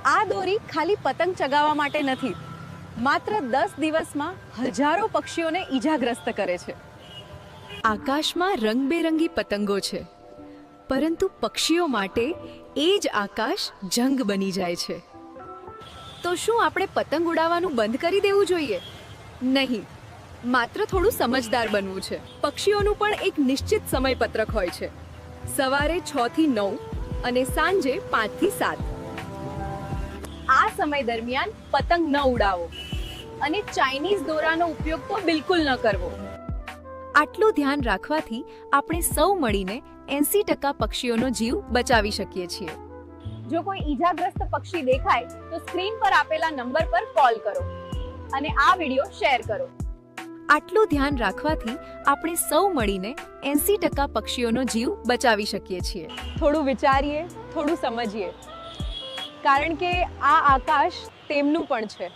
આ દોરી ખાલી પતંગ ચગાવવા માટે નથી, માત્ર 10 દિવસમાં હજારો પક્ષીઓને ઈજાગ્રસ્ત કરે છે. આકાશમાં રંગબેરંગી પતંગો છે, પરંતુ પક્ષીઓ માટે એ જ આકાશ જંગ બની જાય છે. તો શું આપણે પતંગ ઉડાવવાનું બંધ કરી દેવું જોઈએ? નહીં, માત્ર થોડું સમજદાર બનવું છે. પક્ષીઓનું પણ એક નિશ્ચિત સમયપત્રક હોય છે. સવારે 6 થી 9 અને સાંજે 5 થી 7. આ સમય દરમિયાન પતંગ ન ઉડાવો અને ચાઇનીઝ દોરાનો ઉપયોગ તો બિલકુલ ન કરવો. આટલું ધ્યાન રાખવાથી આપણે સૌ મળીને 80% પક્ષીઓનો જીવ બચાવી શકીએ છીએ. જો કોઈ ઈજાગ્રસ્ત પક્ષી દેખાય તો સ્ક્રીન પર આપેલા નંબર પર કોલ કરો અને આ વિડિયો શેર કરો. આટલું ધ્યાન રાખવાથી આપણે સૌ મળીને 80% પક્ષીઓનો જીવ બચાવી શકીએ છીએ. થોડું વિચારીએ, થોડું સમજીએ, કારણ કે આ આકાશ તેમનું પણ છે.